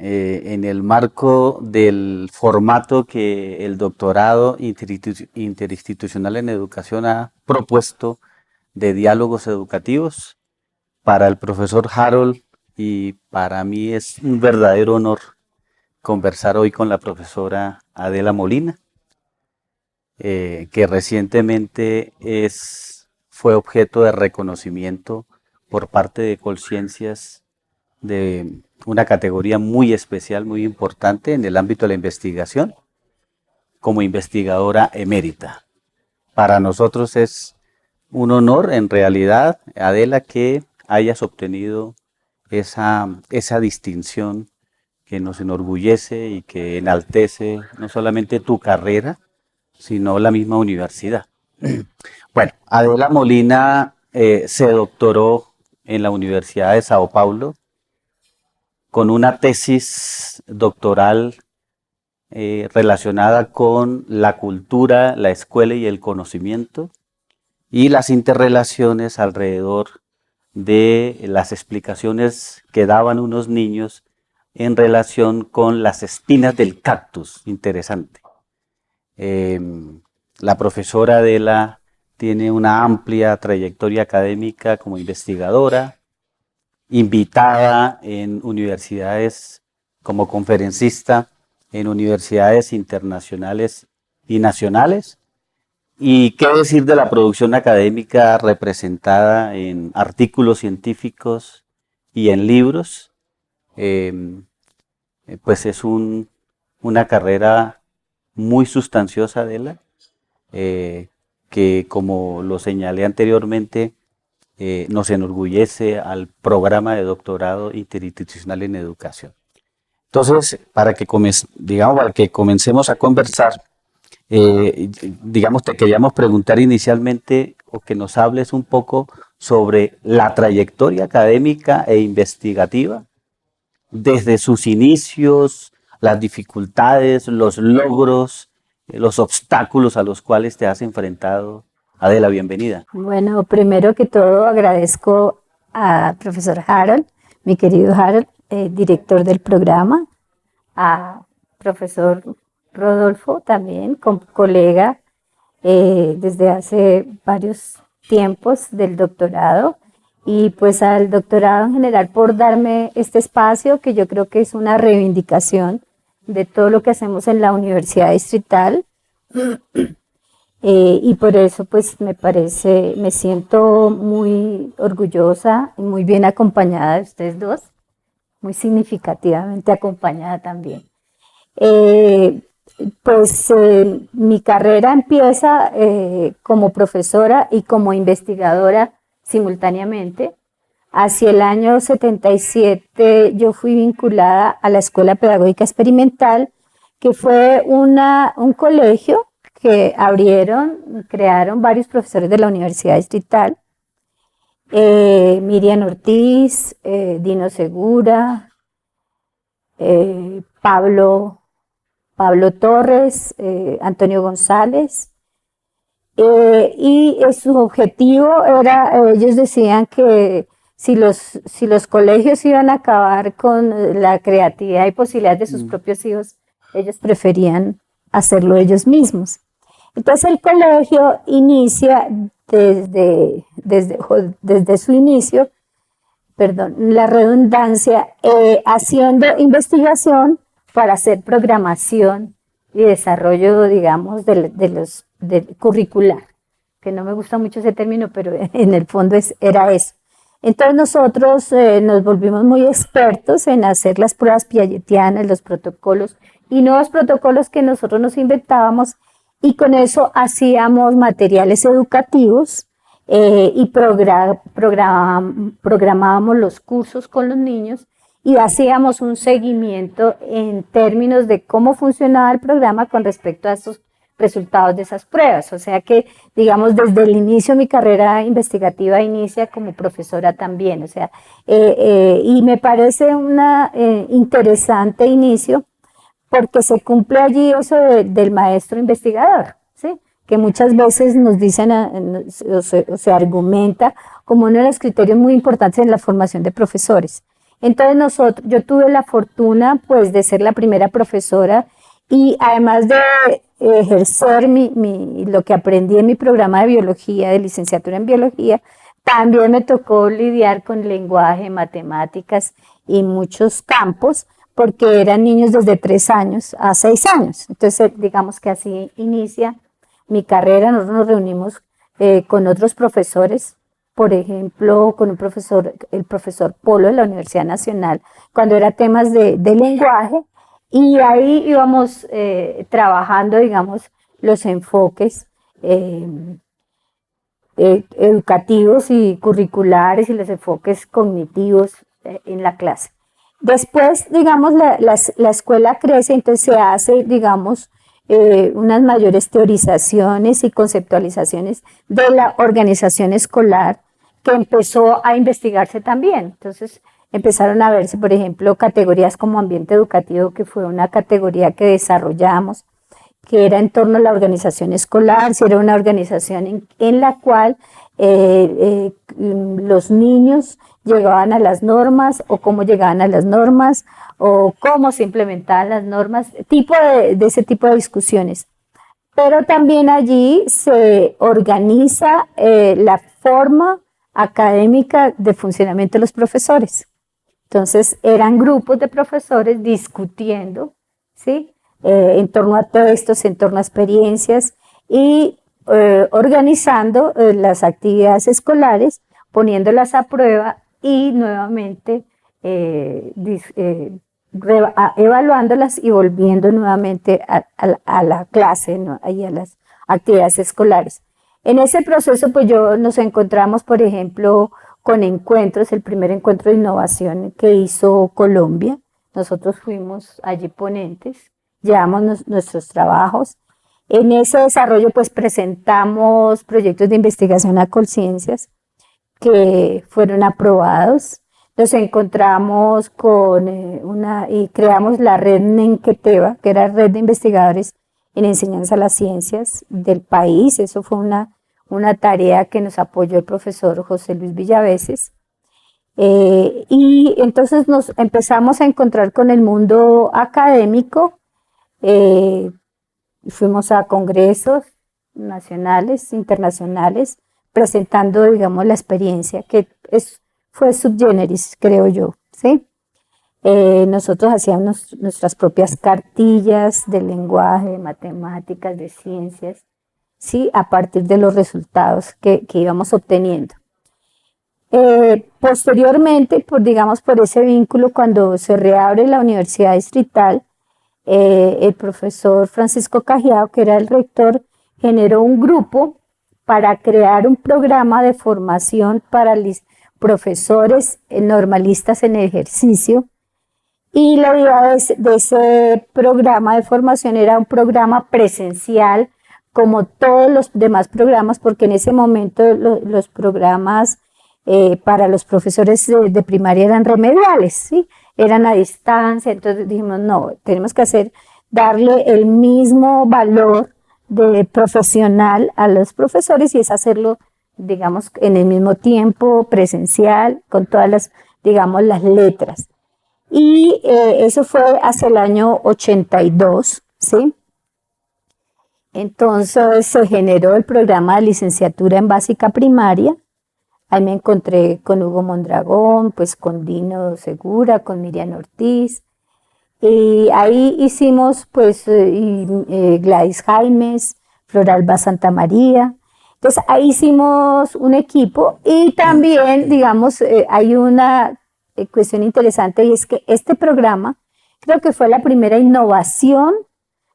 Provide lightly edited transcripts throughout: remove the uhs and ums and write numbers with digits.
en el marco del formato que el doctorado interinstitucional en educación ha propuesto de diálogos educativos. Para el profesor Harold y para mí es un verdadero honor conversar hoy con la profesora Adela Molina, que recientemente fue objeto de reconocimiento por parte de Colciencias de una categoría muy especial, muy importante en el ámbito de la investigación, como investigadora emérita. Para nosotros es un honor, en realidad, Adela, que hayas obtenido esa distinción que nos enorgullece y que enaltece no solamente tu carrera, sino la misma universidad. Bueno, Adela Molina se doctoró en la Universidad de Sao Paulo con una tesis doctoral relacionada con la cultura, la escuela y el conocimiento y las interrelaciones alrededor de las explicaciones que daban unos niños en relación con las espinas del cactus. Interesante. La profesora Adela tiene una amplia trayectoria académica como investigadora, invitada en universidades como conferencista en universidades internacionales y nacionales. Y qué decir de la producción académica representada en artículos científicos y en libros. Pues es una carrera muy sustanciosa de ella, que como lo señalé anteriormente, nos enorgullece al programa de doctorado interinstitucional en educación. Entonces, para que comencemos a conversar, te queríamos preguntar inicialmente o que nos hables un poco sobre la trayectoria académica e investigativa desde sus inicios, las dificultades, los logros, los obstáculos a los cuales te has enfrentado. Adela, bienvenida. Bueno, primero que todo agradezco al profesor Harold, mi querido Harold, director del programa, a profesor Rodolfo también, colega desde hace varios tiempos del doctorado, y pues al doctorado en general por darme este espacio que yo creo que es una reivindicación de todo lo que hacemos en la Universidad Distrital. Y por eso pues me siento muy orgullosa y muy bien acompañada de ustedes dos, muy significativamente acompañada también. Mi carrera empieza como profesora y como investigadora simultáneamente. Hacia el año 77 yo fui vinculada a la Escuela Pedagógica Experimental, que fue un colegio que crearon varios profesores de la Universidad Distrital, Miriam Ortiz, Dino Segura, Pablo Torres, Antonio González, y su objetivo era, ellos decían que si los colegios iban a acabar con la creatividad y posibilidades de sus propios hijos, ellos preferían hacerlo ellos mismos. Entonces el colegio inicia desde su inicio, la redundancia, haciendo investigación para hacer programación y desarrollo, digamos, curricular, que no me gusta mucho ese término, pero en el fondo era eso. Entonces nosotros nos volvimos muy expertos en hacer las pruebas piagetianas, los protocolos y nuevos protocolos que nosotros nos inventábamos, y con eso hacíamos materiales educativos y programábamos los cursos con los niños y hacíamos un seguimiento en términos de cómo funcionaba el programa con respecto a estos resultados de esas pruebas. O sea que, digamos, desde el inicio mi carrera investigativa inicia como profesora también. O sea, y me parece un interesante inicio, porque se cumple allí eso del maestro investigador, ¿sí? Que muchas veces nos dicen, se argumenta como uno de los criterios muy importantes en la formación de profesores. Entonces yo tuve la fortuna pues de ser la primera profesora y además de ejercer lo que aprendí en mi programa de biología, de licenciatura en biología, también me tocó lidiar con lenguaje, matemáticas y muchos campos, porque eran niños desde 3 años a 6 años. Entonces, digamos que así inicia mi carrera. Nosotros nos reunimos con otros profesores, por ejemplo, con el profesor Polo de la Universidad Nacional, cuando era temas de lenguaje, y ahí íbamos trabajando, digamos, los enfoques educativos y curriculares y los enfoques cognitivos en la clase. Después, digamos, la escuela crece, entonces se hace, digamos, unas mayores teorizaciones y conceptualizaciones de la organización escolar, que empezó a investigarse también. Entonces empezaron a verse, por ejemplo, categorías como ambiente educativo, que fue una categoría que desarrollamos, que era en torno a la organización escolar, si era una organización en la cual los niños llegaban a las normas, o cómo llegaban a las normas, o cómo se implementaban las normas, de ese tipo de discusiones. Pero también allí se organiza la forma académica de funcionamiento de los profesores. Entonces eran grupos de profesores discutiendo, ¿sí? En torno a textos, en torno a experiencias, y organizando las actividades escolares, poniéndolas a prueba y nuevamente evaluándolas y volviendo nuevamente a la clase, ¿no? Y a las actividades escolares. En ese proceso, pues nos encontramos, por ejemplo, con encuentros, el primer encuentro de innovación que hizo Colombia. Nosotros fuimos allí ponentes, llevamos nuestros trabajos. En ese desarrollo, pues presentamos proyectos de investigación a Colciencias que fueron aprobados. Nos encontramos con y creamos la red Nenqueteva, que era red de investigadores en enseñanza a las ciencias del país. Eso fue una tarea que nos apoyó el profesor José Luis Villaveses. Y entonces nos empezamos a encontrar con el mundo académico. Fuimos a congresos nacionales, internacionales, presentando, digamos, la experiencia, que fue subgéneris, creo yo, ¿sí? Nosotros hacíamos nuestras propias cartillas de lenguaje, de matemáticas, de ciencias, ¿sí? A partir de los resultados que íbamos obteniendo. Posteriormente, digamos, por ese vínculo, cuando se reabre la Universidad Distrital, el profesor Francisco Cajiao, que era el rector, generó un grupo para crear un programa de formación para profesores normalistas en ejercicio. Y la idea de ese programa de formación era un programa presencial, como todos los demás programas, porque en ese momento los programas para los profesores de primaria eran remediales, ¿sí? Eran a distancia. Entonces dijimos, no, tenemos que darle el mismo valor de profesional a los profesores, y es hacerlo, digamos, en el mismo tiempo presencial, con todas las, digamos, las letras. Y eso fue hacia el año 82, ¿sí? Entonces se generó el programa de licenciatura en básica primaria. Ahí me encontré con Hugo Mondragón, pues con Dino Segura, con Miriam Ortiz. Y ahí hicimos, pues, Gladys Jaimes, Floralba Santa María. Entonces ahí hicimos un equipo, y también, digamos, hay una cuestión interesante, y es que este programa creo que fue la primera innovación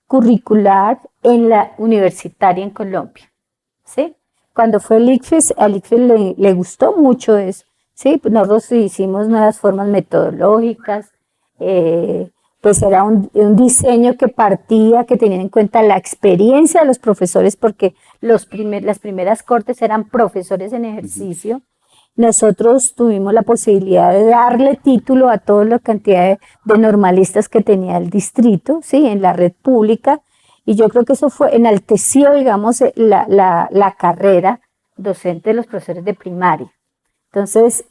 curricular en la universitaria en Colombia, ¿sí? Cuando fue el ICFES, al ICFES le gustó mucho eso, ¿sí? Nosotros hicimos nuevas formas metodológicas, pues era un diseño que tenía en cuenta la experiencia de los profesores, porque las primeras cortes eran profesores en ejercicio. Nosotros tuvimos la posibilidad de darle título a toda la cantidad de normalistas que tenía el distrito, ¿sí? En la red pública, y yo creo que eso enalteció, digamos, la carrera docente de los profesores de primaria. Entonces,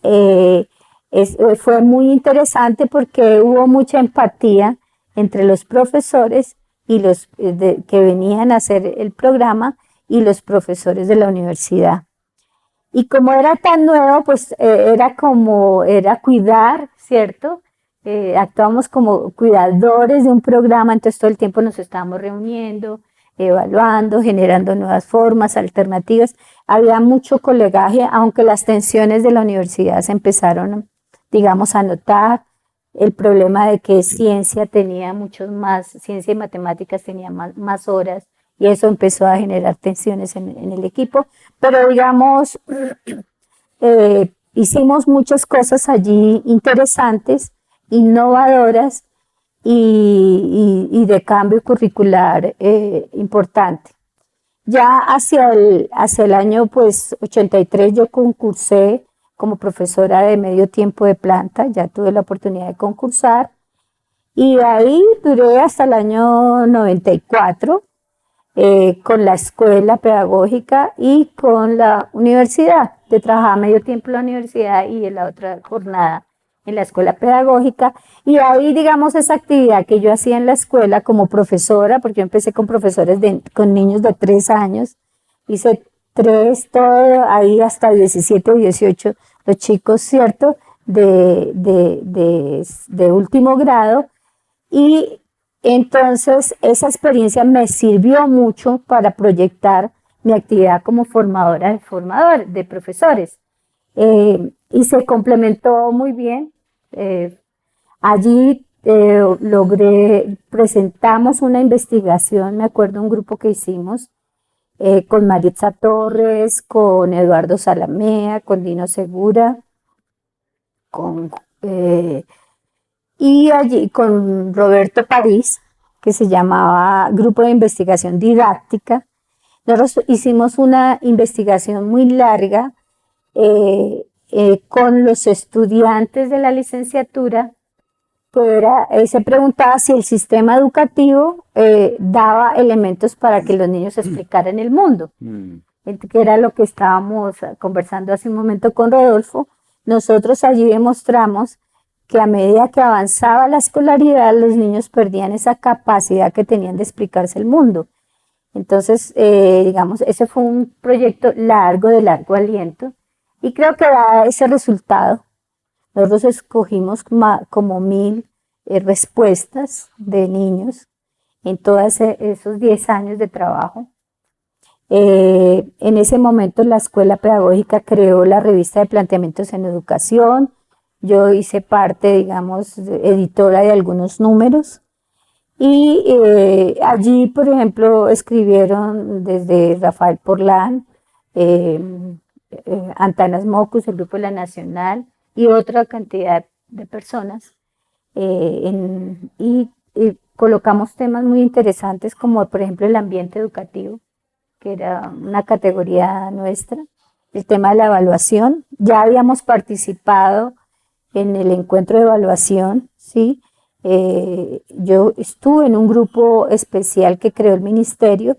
Fue muy interesante porque hubo mucha empatía entre los profesores y los que venían a hacer el programa y los profesores de la universidad. Y como era tan nuevo, pues era cuidar, ¿cierto? Actuamos como cuidadores de un programa, entonces todo el tiempo nos estábamos reuniendo, evaluando, generando nuevas formas, alternativas. Había mucho colegaje, aunque las tensiones de la universidad se empezaron, digamos, a notar. El problema de que ciencia ciencia y matemáticas tenía más horas, y eso empezó a generar tensiones en el equipo. Pero digamos, hicimos muchas cosas allí interesantes, innovadoras y de cambio curricular importante. Ya hacia el año pues 83 yo concursé como profesora de medio tiempo de planta, ya tuve la oportunidad de concursar y ahí duré hasta el año 94 con la escuela pedagógica y con la universidad. Yo trabajaba medio tiempo en la universidad y en la otra jornada en la escuela pedagógica, y ahí, digamos, esa actividad que yo hacía en la escuela como profesora, porque yo empecé con profesores con niños de 3 años, hice 3, todo ahí hasta 17 o 18, los chicos, ¿cierto?, de último grado, y entonces esa experiencia me sirvió mucho para proyectar mi actividad como formadora de profesores. Y se complementó muy bien. Allí presentamos una investigación, me acuerdo un grupo que hicimos con Maritza Torres, con Eduardo Salamea, con Dino Segura, y allí con Roberto París, que se llamaba Grupo de Investigación Didáctica. Nosotros hicimos una investigación muy larga con los estudiantes de la licenciatura, que se preguntaba si el sistema educativo daba elementos para que los niños explicaran el mundo, que era lo que estábamos conversando hace un momento con Rodolfo. Nosotros allí demostramos que a medida que avanzaba la escolaridad, los niños perdían esa capacidad que tenían de explicarse el mundo. Entonces, digamos, ese fue un proyecto de largo aliento, y creo que da ese resultado. Nosotros escogimos como 1000 respuestas de niños en todos esos 10 años de trabajo. En ese momento la escuela pedagógica creó la revista de planteamientos en educación. Yo hice parte, digamos, editora de algunos números. Y allí, por ejemplo, escribieron desde Rafael Porlán, Antanas Mocus, el Grupo de la Nacional, y otra cantidad de personas. Y colocamos temas muy interesantes como, por ejemplo, el ambiente educativo, que era una categoría nuestra. El tema de la evaluación. Ya habíamos participado en el encuentro de evaluación, ¿sí? Yo estuve en un grupo especial que creó el ministerio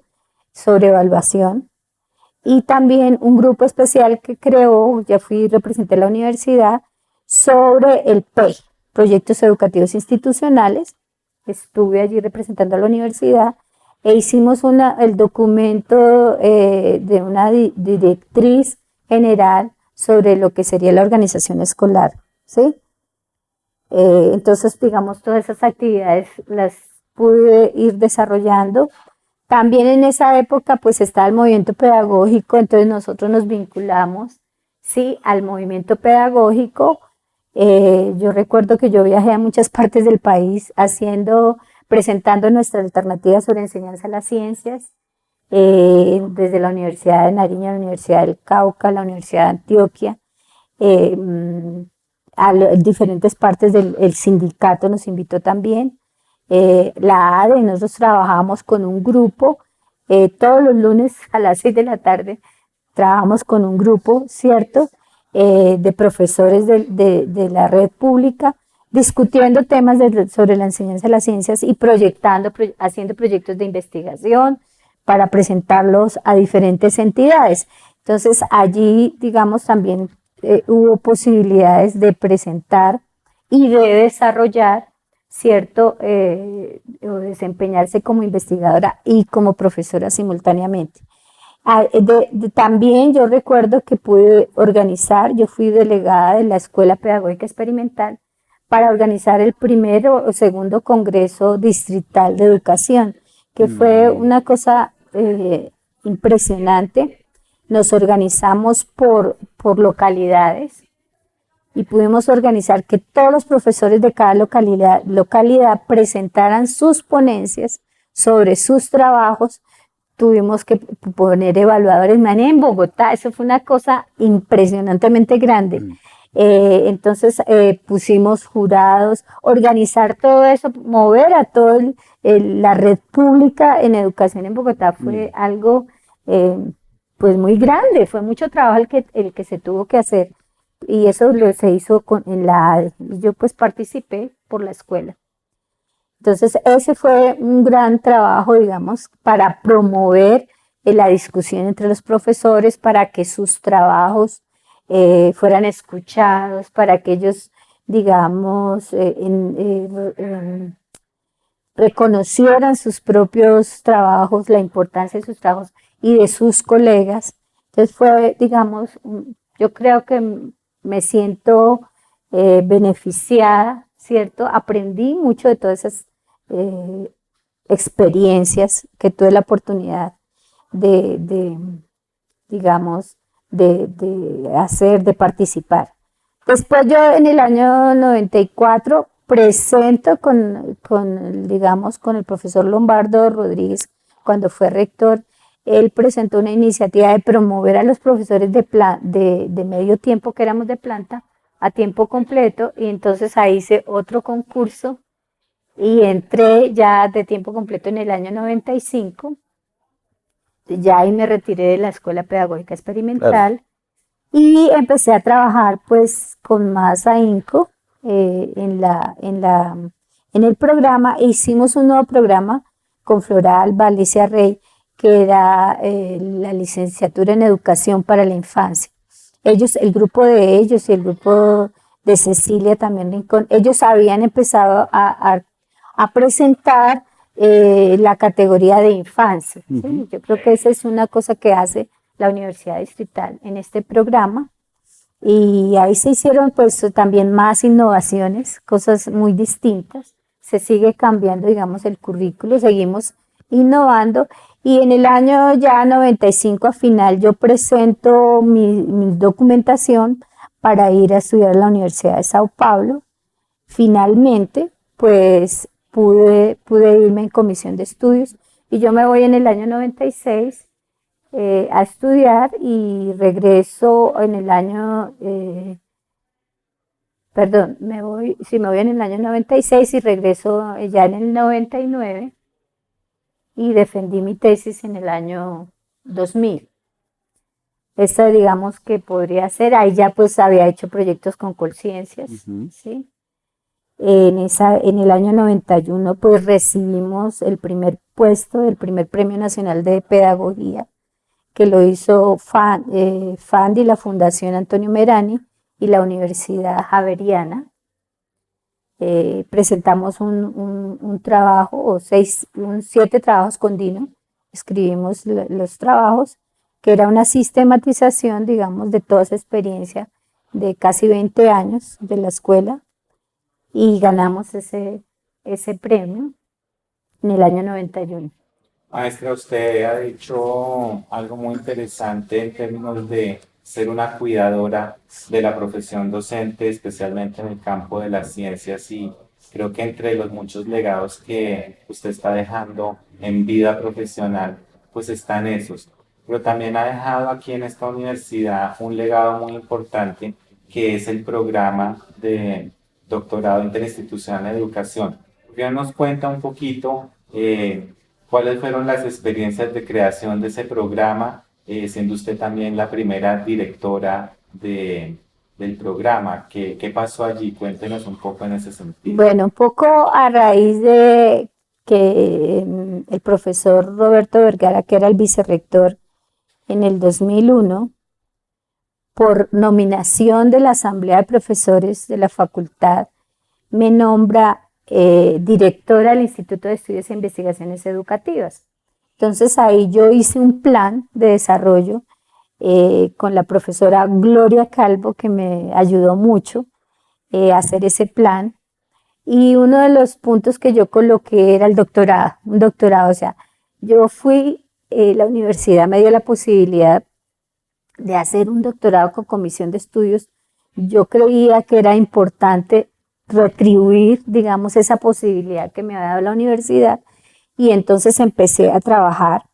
sobre evaluación, y también un grupo especial que creó, representé la universidad, sobre el PEI, Proyectos Educativos Institucionales. Estuve allí representando a la universidad e hicimos el documento de una directriz general sobre lo que sería la organización escolar, ¿sí? Entonces, digamos, todas esas actividades las pude ir desarrollando. También en esa época, pues, estaba el movimiento pedagógico, entonces nosotros nos vinculamos, ¿sí?, al movimiento pedagógico. Yo recuerdo que yo viajé a muchas partes del país presentando nuestras alternativas sobre enseñanza a las ciencias, desde la Universidad de Nariño, la Universidad del Cauca, la Universidad de Antioquia, a diferentes partes del sindicato nos invitó también. La ADE, nosotros trabajábamos con un grupo, todos los lunes a las 6 de la tarde, trabajamos con un grupo, ¿cierto?, de profesores de la red pública, discutiendo temas sobre la enseñanza de las ciencias y haciendo proyectos de investigación para presentarlos a diferentes entidades. Entonces allí, digamos, también hubo posibilidades de presentar y de desarrollar, ¿cierto? O desempeñarse como investigadora y como profesora simultáneamente. También yo recuerdo que pude organizar, yo fui delegada de la Escuela Pedagógica Experimental para organizar el primero o segundo Congreso Distrital de Educación, que fue una cosa impresionante. Nos organizamos por localidades y pudimos organizar que todos los profesores de cada localidad presentaran sus ponencias sobre sus trabajos. Tuvimos que poner evaluadores en Bogotá, eso fue una cosa impresionantemente grande. Entonces pusimos jurados, organizar todo eso, mover a toda la red pública en educación en Bogotá fue algo pues muy grande, fue mucho trabajo el que se tuvo que hacer y eso se hizo en la ADE. Yo pues participé por la escuela. Entonces, ese fue un gran trabajo, digamos, para promover la discusión entre los profesores, para que sus trabajos fueran escuchados, para que ellos, digamos, reconocieran sus propios trabajos, la importancia de sus trabajos y de sus colegas. Entonces, fue, digamos, yo creo que me siento beneficiada, ¿cierto? Aprendí mucho de todas esas experiencias que tuve la oportunidad digamos, de hacer, de participar. Después yo en el año 94 presento digamos, con el profesor Lombardo Rodríguez, cuando fue rector, él presentó una iniciativa de promover a los profesores de medio tiempo, que éramos de planta, a tiempo completo, y entonces ahí hice otro concurso y entré ya de tiempo completo en el año 95, ya ahí me retiré de la Escuela Pedagógica Experimental y empecé a trabajar pues con más ahínco en el programa. Hicimos un nuevo programa con Floral Valicia Rey, que era la licenciatura en educación para la infancia. El grupo de ellos y el grupo de Cecilia también Rincón, ellos habían empezado a presentar la categoría de infancia. ¿Sí? Yo creo que esa es una cosa que hace la Universidad Distrital en este programa. Y ahí se hicieron pues también más innovaciones, cosas muy distintas. Se sigue cambiando, digamos, el currículo, seguimos innovando. Y en el año ya 95 a final yo presento mi documentación para ir a estudiar a la Universidad de Sao Paulo. Finalmente, pues pude irme en comisión de estudios y yo me voy en el año 96 a estudiar y regreso en el año, me voy en el año 96 y regreso ya en el 99 y defendí mi tesis en el año 2000. Esta digamos que podría ser, ahí ya pues había hecho proyectos con Colciencias, ¿sí? En el año 91 pues recibimos el primer puesto del primer Premio Nacional de Pedagogía, que lo hizo FANDI, la Fundación Antonio Merani y la Universidad Javeriana. Presentamos un trabajo, o 7 trabajos con Dino, escribimos los trabajos, que era una sistematización, digamos, de toda esa experiencia de casi 20 años de la escuela, y ganamos ese premio en el año 91. Maestra, usted ha dicho algo muy interesante en términos de ser una cuidadora de la profesión docente, especialmente en el campo de las ciencias, y creo que entre los muchos legados que usted está dejando en vida profesional, pues están esos. Pero también ha dejado aquí en esta universidad un legado muy importante, que es el programa de doctorado interinstitucional en educación. ¿Por qué no nos cuenta un poquito cuáles fueron las experiencias de creación de ese programa, siendo usted también la primera directora del programa? ¿Qué pasó allí? Cuéntenos un poco en ese sentido. Bueno, un poco a raíz de que el profesor Roberto Vergara, que era el vicerrector en el 2001, por nominación de la Asamblea de Profesores de la facultad, me nombra directora del Instituto de Estudios e Investigaciones Educativas. Entonces ahí yo hice un plan de desarrollo con la profesora Gloria Calvo, que me ayudó mucho a hacer ese plan. Y uno de los puntos que yo coloqué era el doctorado, un doctorado. O sea, yo fui, la universidad me dio la posibilidad de hacer un doctorado con comisión de estudios. Yo creía que era importante retribuir, digamos, esa posibilidad que me había dado la universidad, y entonces empecé a trabajar.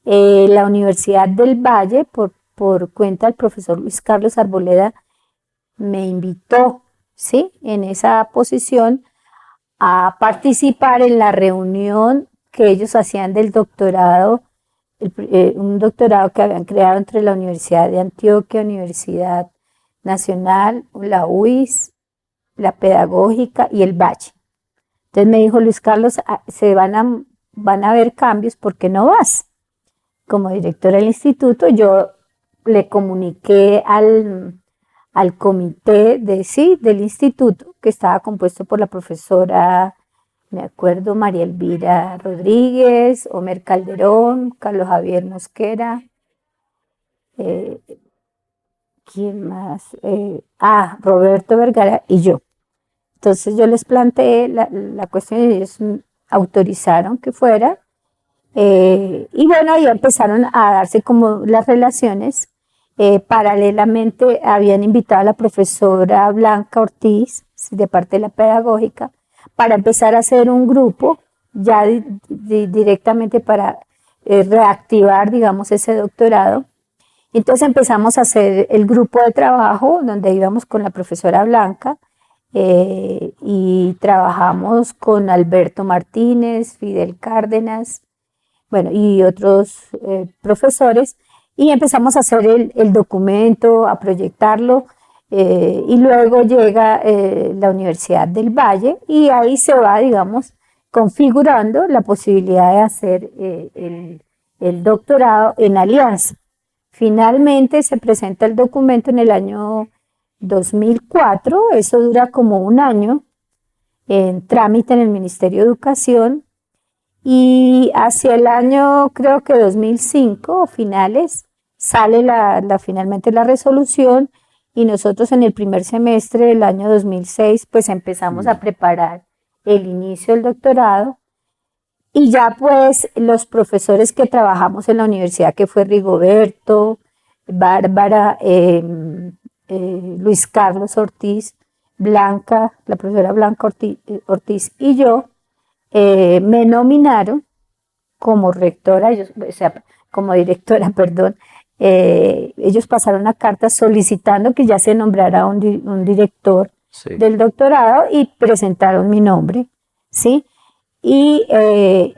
La Universidad del Valle, por cuenta del profesor Luis Carlos Arboleda, me invitó, ¿sí?, en esa posición a participar en la reunión que ellos hacían del doctorado, un doctorado que habían creado entre la Universidad de Antioquia, Universidad Nacional, la UIS, la Pedagógica y el Valle. Entonces me dijo: Luis Carlos, van a haber cambios, ¿por qué no vas? Como directora del instituto, yo le comuniqué al comité del instituto, que estaba compuesto por la profesora, me acuerdo, María Elvira Rodríguez, Homer Calderón, Carlos Javier Mosquera, ¿quién más? Roberto Vergara y yo. Entonces yo les planteé la cuestión y ellos autorizaron que fuera. Y bueno, ya empezaron a darse como las relaciones. Paralelamente habían invitado a la profesora Blanca Ortiz, de parte de la pedagógica, para empezar a hacer un grupo ya directamente para reactivar, digamos, ese doctorado. Entonces empezamos a hacer el grupo de trabajo donde íbamos con la profesora Blanca, y trabajamos con Alberto Martínez, Fidel Cárdenas, bueno, y otros profesores, y empezamos a hacer el documento, a proyectarlo, y luego llega la Universidad del Valle, y ahí se va, digamos, configurando la posibilidad de hacer el doctorado en alianza. Finalmente se presenta el documento en el año 2004, eso dura como un año en trámite en el Ministerio de Educación, y hacia el año, creo que 2005, finales, sale finalmente la resolución, y nosotros en el primer semestre del año 2006 pues empezamos a preparar el inicio del doctorado, y ya pues los profesores que trabajamos en la universidad, que fue Rigoberto, Bárbara, Luis Carlos Ortiz, Blanca, la profesora Blanca Ortiz y yo, me nominaron como rectora, o sea, como directora, perdón. Ellos pasaron una carta solicitando que ya se nombrara un director del doctorado, y presentaron mi nombre, ¿sí? Y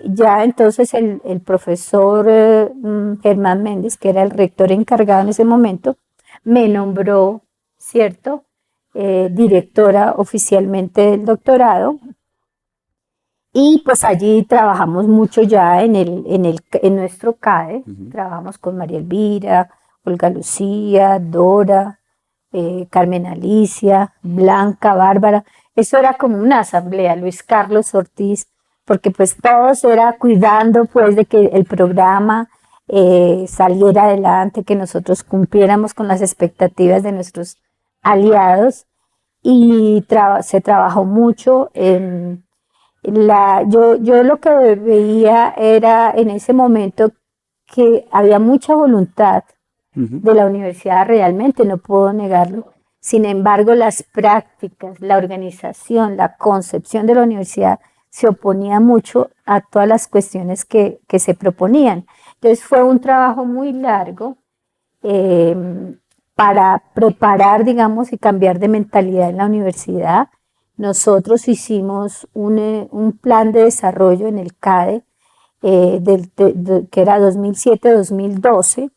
ya entonces el profesor Germán Méndez, que era el rector encargado en ese momento, me nombró, ¿cierto?, directora oficialmente del doctorado. Y pues allí trabajamos mucho ya en nuestro CADE. Trabajamos con María Elvira, Olga Lucía, Dora, Carmen Alicia, Blanca, Bárbara. Eso era como una asamblea, Luis Carlos Ortiz, porque pues todos era cuidando pues de que el programa saliera adelante, que nosotros cumpliéramos con las expectativas de nuestros aliados, y se trabajó mucho en yo lo que veía era en ese momento que había mucha voluntad de la universidad, realmente, no puedo negarlo. Sin embargo, las prácticas, la organización, la concepción de la universidad se oponía mucho a todas las cuestiones que se proponían. Entonces fue un trabajo muy largo para preparar, digamos, y cambiar de mentalidad en la universidad. Nosotros hicimos un plan de desarrollo en el CADE, que era 2007-2012,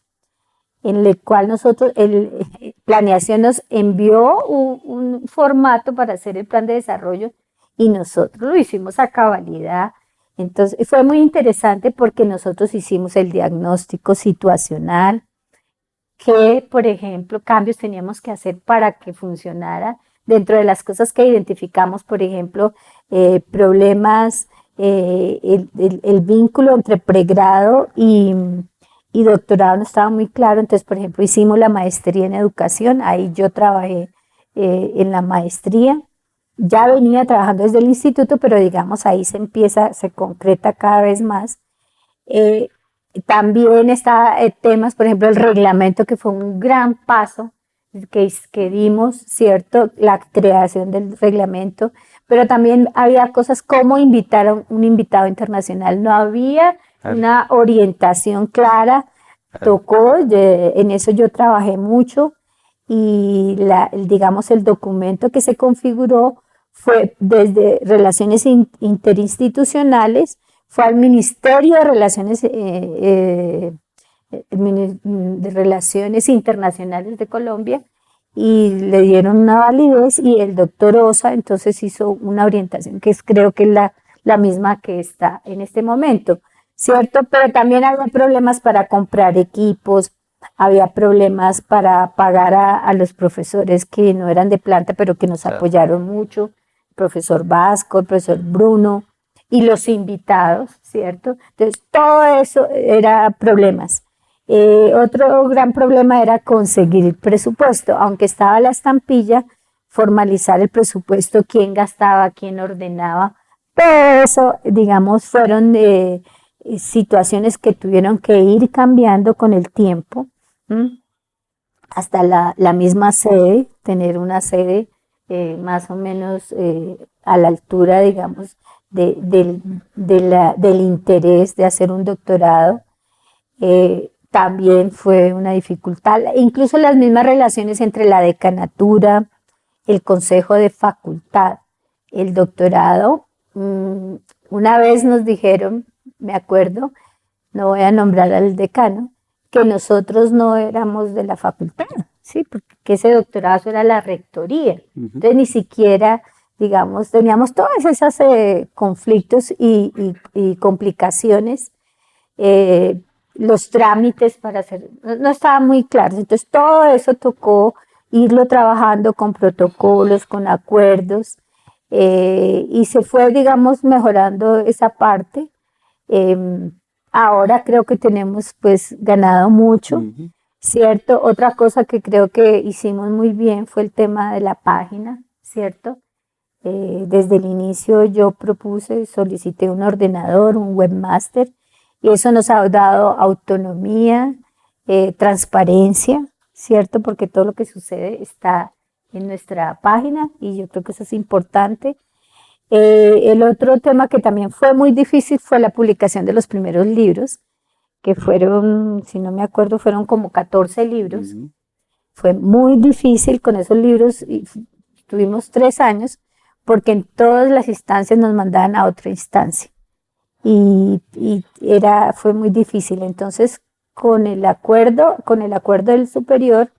en el cual nosotros, Planeación nos envió un formato para hacer el plan de desarrollo, y nosotros lo hicimos a cabalidad. Entonces fue muy interesante porque nosotros hicimos el diagnóstico situacional, qué, por ejemplo, cambios teníamos que hacer para que funcionara. Dentro de las cosas que identificamos, por ejemplo, problemas, el vínculo entre pregrado y doctorado no estaba muy claro. Entonces, por ejemplo, hicimos la maestría en educación, ahí yo trabajé en la maestría. Ya venía trabajando desde el instituto, pero digamos ahí se concreta cada vez más. También está temas, por ejemplo, el reglamento, que fue un gran paso que dimos, ¿cierto? La creación del reglamento, pero también había cosas como invitar a un invitado internacional. No había una orientación clara, tocó, en eso yo trabajé mucho y digamos el documento que se configuró fue desde relaciones interinstitucionales, fue al Ministerio de Relaciones Internacionales de Colombia y le dieron una validez, y el doctor Osa entonces hizo una orientación que creo que es la misma que está en este momento, ¿cierto? Pero también había problemas para comprar equipos, había problemas para pagar a los profesores que no eran de planta, pero que nos apoyaron mucho, el profesor Vasco, el profesor Bruno, y los invitados, ¿cierto? Entonces, todo eso era problemas. Otro gran problema era conseguir el presupuesto, aunque estaba la estampilla, formalizar el presupuesto, quién gastaba, quién ordenaba, todo eso, digamos, fueron situaciones que tuvieron que ir cambiando con el tiempo, hasta la misma sede, tener una sede más o menos a la altura, digamos, del interés de hacer un doctorado, también fue una dificultad. Incluso las mismas relaciones entre la decanatura, el consejo de facultad, el doctorado. Una vez nos dijeron, me acuerdo, no voy a nombrar al decano, que nosotros no éramos de la facultad, ¿sí? Porque ese doctorado era la rectoría. Entonces ni siquiera, digamos, teníamos todos esos conflictos y complicaciones, los trámites para hacer, no estaban muy claros. Entonces todo eso tocó irlo trabajando con protocolos, con acuerdos, y se fue, digamos, mejorando esa parte. Ahora creo que tenemos pues ganado mucho, ¿cierto? Otra cosa que creo que hicimos muy bien fue el tema de la página, ¿cierto? Desde el inicio yo solicité un ordenador, un webmaster, y eso nos ha dado autonomía, transparencia, ¿cierto? Porque todo lo que sucede está en nuestra página y yo creo que eso es importante. El otro tema que también fue muy difícil fue la publicación de los primeros libros, que fueron, si no me acuerdo, fueron como 14 libros. Fue muy difícil con esos libros y tuvimos 3 años porque en todas las instancias nos mandaban a otra instancia y fue muy difícil. Entonces, con el acuerdo del superior,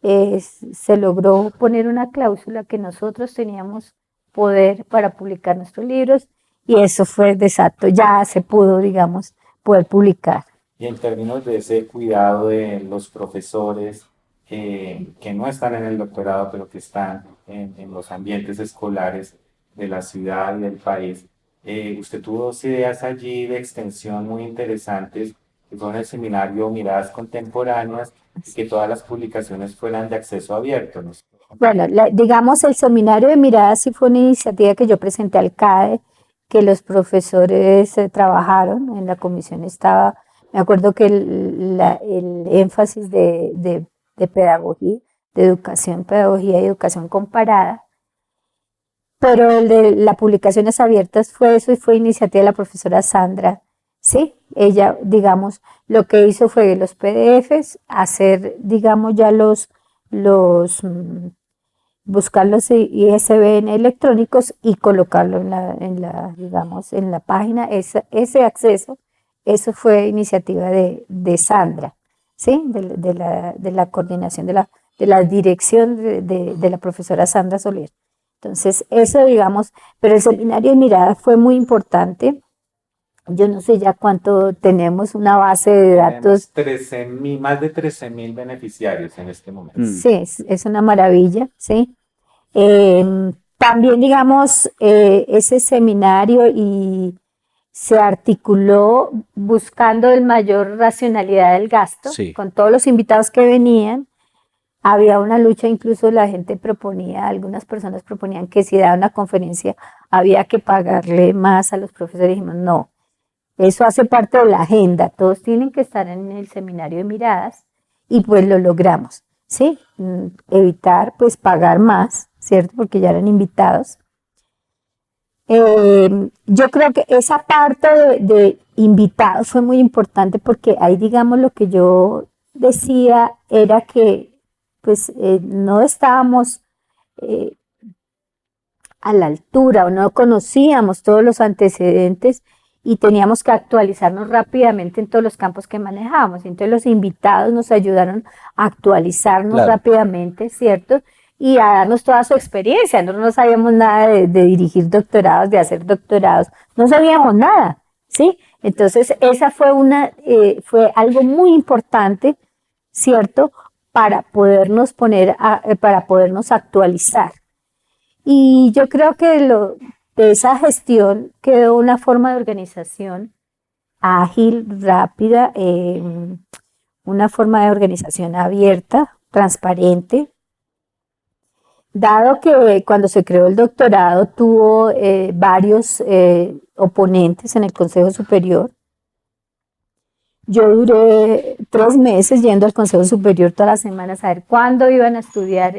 se logró poner una cláusula que nosotros teníamos poder para publicar nuestros libros, y eso fue exacto, ya se pudo, digamos, poder publicar. Y en términos de ese cuidado de los profesores que no están en el doctorado, pero que están en los ambientes escolares de la ciudad y del país, usted tuvo 2 ideas allí de extensión muy interesantes, que fueron el seminario Miradas Contemporáneas y que todas las publicaciones fueran de acceso abierto, ¿no? Bueno, digamos, el seminario de Miradas sí fue una iniciativa que yo presenté al CADE, que los profesores trabajaron, en la comisión estaba, me acuerdo que el énfasis de pedagogía, de educación, pedagogía y educación comparada, pero el de las publicaciones abiertas fue eso, y fue iniciativa de la profesora Sandra, ¿sí? Ella, digamos, lo que hizo fue los PDFs, hacer, digamos, ya buscar los ISBN electrónicos y colocarlo digamos, en la página, ese acceso, eso fue iniciativa de Sandra, ¿sí? De la coordinación, de la dirección de la profesora Sandra Soler. Entonces, eso, digamos, pero el seminario de Mirada fue muy importante. Yo no sé ya cuánto tenemos una base de Tenemos datos. 13.000, más de 13.000 beneficiarios en este momento. Sí, es una maravilla, ¿sí? También, digamos, ese seminario y se articuló buscando el mayor racionalidad del gasto, Sí, con todos los invitados que venían. Había una lucha, incluso la gente proponía, algunas personas proponían que si daba una conferencia había que pagarle más a los profesores. Dijimos, no, eso hace parte de la agenda, todos tienen que estar en el seminario de miradas y pues lo logramos, ¿sí? Evitar pues pagar más, ¿cierto? Porque ya eran invitados. Yo creo que esa parte de invitados fue muy importante porque ahí, digamos, lo que yo decía era que pues no estábamos eh, a la altura o no conocíamos todos los antecedentes y teníamos que actualizarnos rápidamente en todos los campos que manejábamos. Entonces los invitados nos ayudaron a actualizarnos claro. rápidamente, ¿cierto? Y a darnos toda su experiencia. Nosotros no sabíamos nada de dirigir doctorados, de hacer doctorados, no sabíamos nada, ¿sí? Entonces esa fue algo muy importante, ¿cierto? Para podernos para podernos actualizar. Y yo creo que de esa gestión quedó una forma de organización ágil, rápida, una forma de organización abierta, transparente. Dado que cuando se creó el doctorado tuvo varios oponentes en el Consejo Superior, yo duré 3 meses yendo al Consejo Superior todas las semanas a ver cuándo iban a estudiar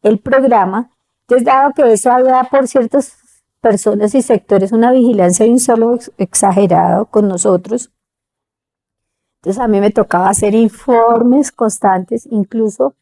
el programa. Entonces, dado que eso había por ciertas personas y sectores una vigilancia de un solo exagerado con nosotros, entonces a mí me tocaba hacer informes constantes. Incluso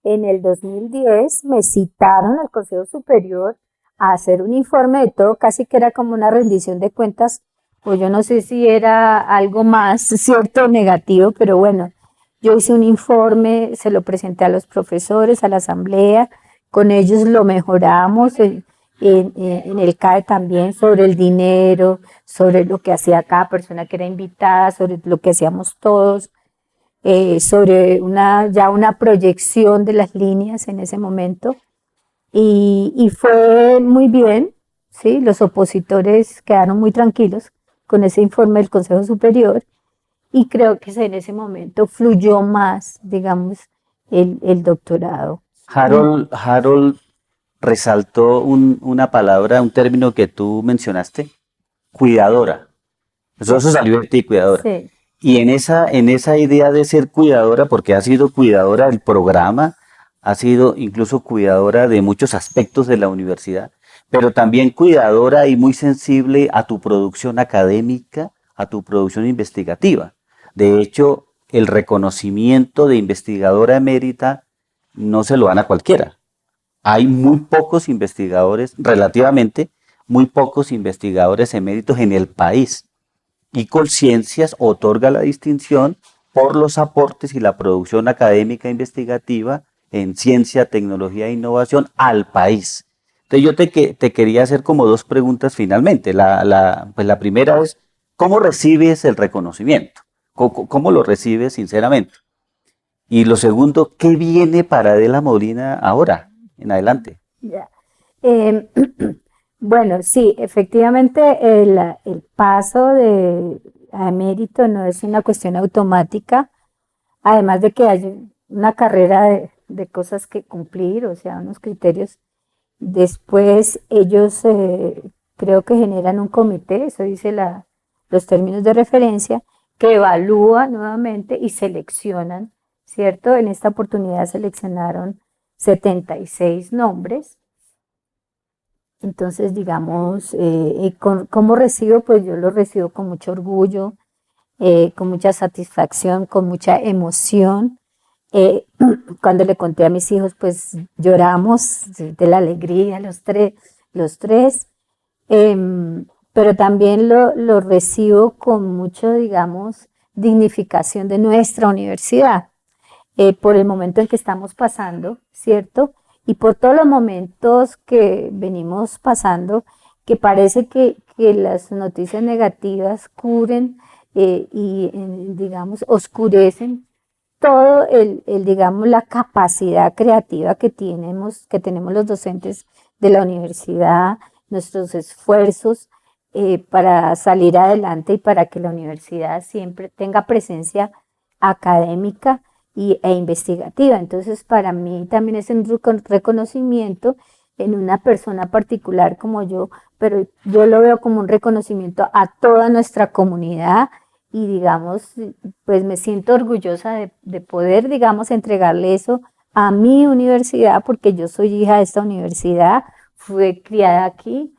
en el 2010 me citaron al Consejo Superior a hacer un informe de todo, casi que era como una rendición de cuentas, o yo no sé si era algo más cierto negativo, pero bueno, yo hice un informe, se lo presenté a los profesores, a la asamblea, con ellos lo mejoramos en el CAE también, sobre el dinero, sobre lo que hacía cada persona que era invitada, sobre lo que hacíamos todos, sobre ya una proyección de las líneas en ese momento. Y fue muy bien, ¿sí? Los opositores quedaron muy tranquilos con ese informe del Consejo Superior y creo que en ese momento fluyó más, digamos, el doctorado. Harold resaltó una palabra, un término que tú mencionaste, cuidadora. Eso salió de ti, cuidadora. Sí, Y en esa idea de ser cuidadora, porque ha sido cuidadora del programa, ha sido incluso cuidadora de muchos aspectos de la universidad, pero también cuidadora y muy sensible a tu producción académica, a tu producción investigativa. De hecho, el reconocimiento de investigadora emérita no se lo dan a cualquiera. Hay muy pocos investigadores, relativamente, muy pocos investigadores eméritos en el país. Y Colciencias otorga la distinción por los aportes y la producción académica e investigativa en ciencia, tecnología e innovación al país. Entonces yo te quería hacer como dos preguntas finalmente. Pues la primera es, ¿cómo recibes el reconocimiento? ¿Cómo lo recibes sinceramente? Y lo segundo, ¿qué viene para Adela Molina ahora, en adelante? ya. Eh, bueno, sí, efectivamente el paso a emérito no es una cuestión automática, además de que hay una carrera de cosas que cumplir, o sea, unos criterios. Después ellos creo que generan un comité, eso dice los términos de referencia, que evalúa nuevamente y seleccionan, ¿cierto? En esta oportunidad seleccionaron 76 nombres. Entonces, digamos, ¿cómo recibo? Pues yo lo recibo con mucho orgullo, con mucha satisfacción, con mucha emoción. Eh, Cuando le conté a mis hijos, pues lloramos de la alegría, los tres. Pero también lo recibo con mucho, digamos, dignificación de nuestra universidad, por el momento en que estamos pasando, ¿cierto? Y por todos los momentos que venimos pasando, que parece que que las noticias negativas cubren digamos, oscurecen todo digamos, la capacidad creativa que tenemos los docentes de la universidad, nuestros esfuerzos para salir adelante y para que la universidad siempre tenga presencia académica e investigativa. Entonces, para mí también es un reconocimiento en una persona particular como yo, pero yo lo veo como un reconocimiento a toda nuestra comunidad y digamos, pues me siento orgullosa de poder, digamos, entregarle eso a mi universidad, porque yo soy hija de esta universidad, fui criada aquí,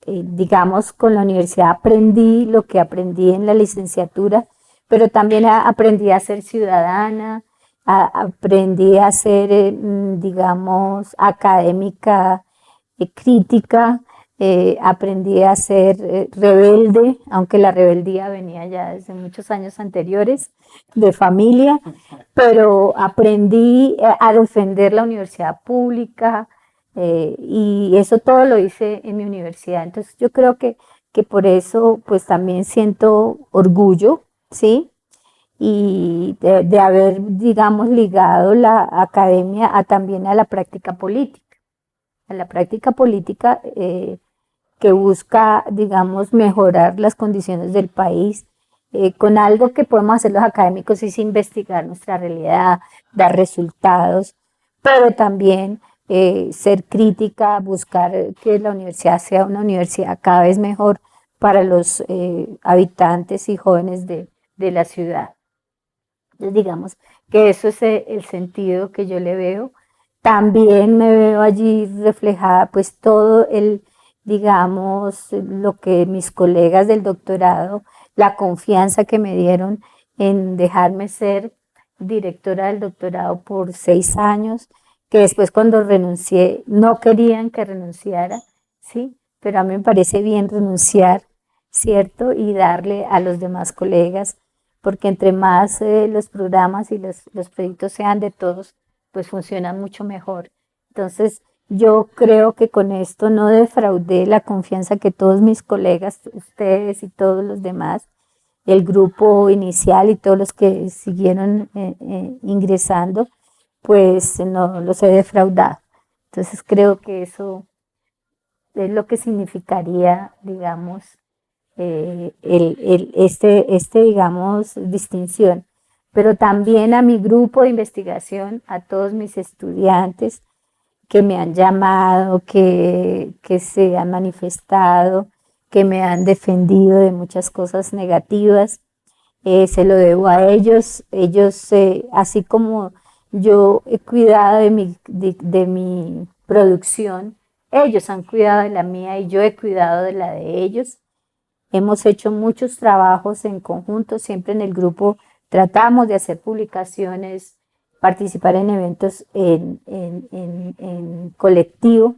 digamos, con la universidad aprendí lo que aprendí en la licenciatura, pero también aprendí a ser ciudadana, aprendí a ser, digamos, académica, crítica, aprendí a ser rebelde, aunque la rebeldía venía ya desde muchos años anteriores, de familia, pero aprendí a defender la universidad pública y eso todo lo hice en mi universidad. Entonces yo creo que por eso pues también siento orgullo, ¿sí? Y de haber, digamos, ligado la academia también a la práctica política. A la práctica política que busca, digamos, mejorar las condiciones del país con algo que podemos hacer los académicos es investigar nuestra realidad, dar resultados, pero también ser crítica, buscar que la universidad sea una universidad cada vez mejor para los habitantes y jóvenes de la ciudad. Entonces, digamos que eso es el sentido que yo le veo. También me veo allí reflejada pues todo digamos, lo que mis colegas del doctorado, la confianza que me dieron en dejarme ser directora del doctorado por 6 años, que después cuando renuncié no querían que renunciara, ¿sí? Pero a mí me parece bien renunciar, ¿cierto? Y darle a los demás colegas, porque entre más los programas y los proyectos sean de todos, pues funcionan mucho mejor. Entonces, yo creo que con esto no defraudé la confianza que todos mis colegas, ustedes y todos los demás, el grupo inicial y todos los que siguieron ingresando, pues no los he defraudado. Entonces creo que eso es lo que significaría, digamos, digamos, distinción. Pero también a mi grupo de investigación, a todos mis estudiantes que me han llamado, que se han manifestado, que me han defendido de muchas cosas negativas, se lo debo a ellos. Ellos, así como yo he cuidado de mi producción, ellos han cuidado de la mía y yo he cuidado de la de ellos. Hemos hecho muchos trabajos en conjunto, siempre en el grupo tratamos de hacer publicaciones, participar en eventos en colectivo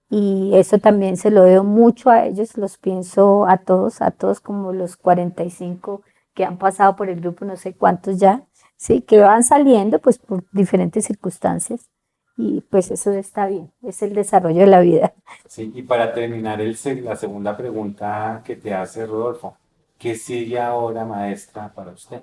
y eso también se lo debo mucho a ellos, los pienso a todos como los 45 que han pasado por el grupo, no sé cuántos ya, sí, que van saliendo pues por diferentes circunstancias y pues eso está bien, es el desarrollo de la vida. Sí, y para terminar la segunda pregunta que te hace Rodolfo, ¿qué sigue ahora, maestra, para usted?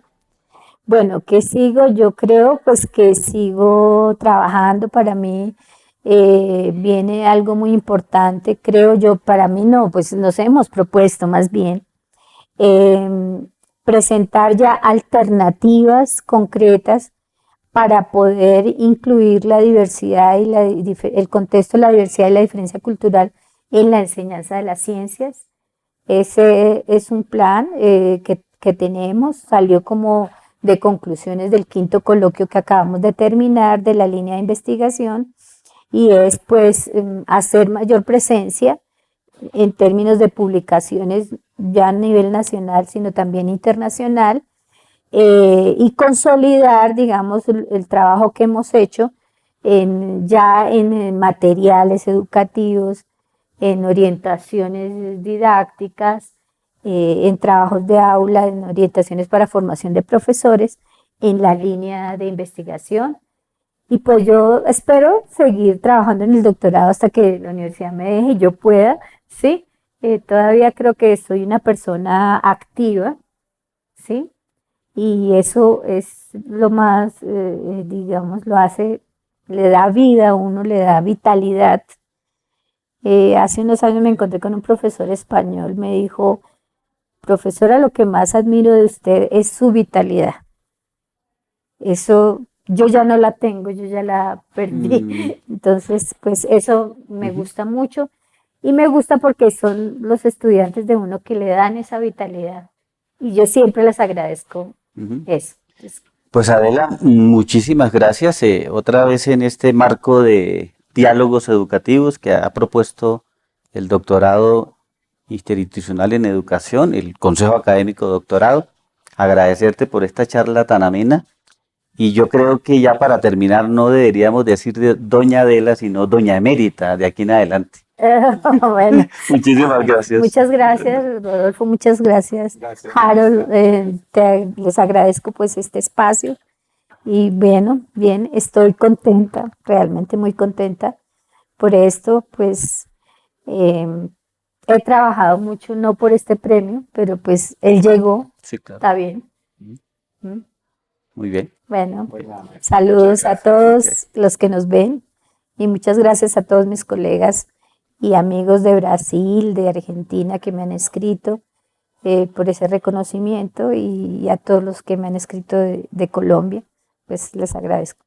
Bueno, ¿qué sigo? Yo creo pues que sigo trabajando. Para mí viene algo muy importante, creo yo, para mí no, pues nos hemos propuesto más bien presentar ya alternativas concretas para poder incluir la diversidad y el contexto de la diversidad y la diferencia cultural en la enseñanza de las ciencias. Ese es un plan que tenemos, salió como de conclusiones del 5º coloquio que acabamos de terminar de la línea de investigación y es pues hacer mayor presencia en términos de publicaciones ya a nivel nacional sino también internacional y consolidar digamos el trabajo que hemos hecho ya en materiales educativos, en orientaciones didácticas, en trabajos de aula, en orientaciones para formación de profesores, en la línea de investigación. Y pues yo espero seguir trabajando en el doctorado hasta que la universidad me deje y yo pueda, ¿sí? Todavía creo que soy una persona activa, ¿sí? Y eso es lo más, digamos, lo hace, le da vida a uno, le da vitalidad. Hace unos años me encontré con un profesor español, me dijo, profesora, lo que más admiro de usted es su vitalidad. Eso yo ya no la tengo, yo ya la perdí. Mm, Entonces, pues eso me ujú, gusta mucho y me gusta porque son los estudiantes de uno que le dan esa vitalidad y yo siempre les agradezco ujú. eso. Entonces, Pues Adela, muchísimas gracias. Otra vez en este marco de diálogos educativos que ha propuesto el doctorado interinstitucional en educación, el Consejo Académico Doctorado. Agradecerte por esta charla tan amena. Y yo creo que ya para terminar no deberíamos decir doña Adela, sino doña Emérita de aquí en adelante. bueno, Muchísimas gracias. muchas gracias, Rodolfo, muchas gracias, Gracias, Harold, maestra. les agradezco pues este espacio y bueno, bien, estoy contenta, realmente muy contenta por esto, pues eh, he trabajado mucho, no por este premio, pero pues él llegó, Sí, claro. está bien. Ujú. ¿Mm? Muy bien. Bueno, Bueno, maestra, muchas saludos a gracias. todos los que nos ven y muchas gracias a todos mis colegas y amigos de Brasil, de Argentina que me han escrito por ese reconocimiento y a todos los que me han escrito de Colombia, pues les agradezco.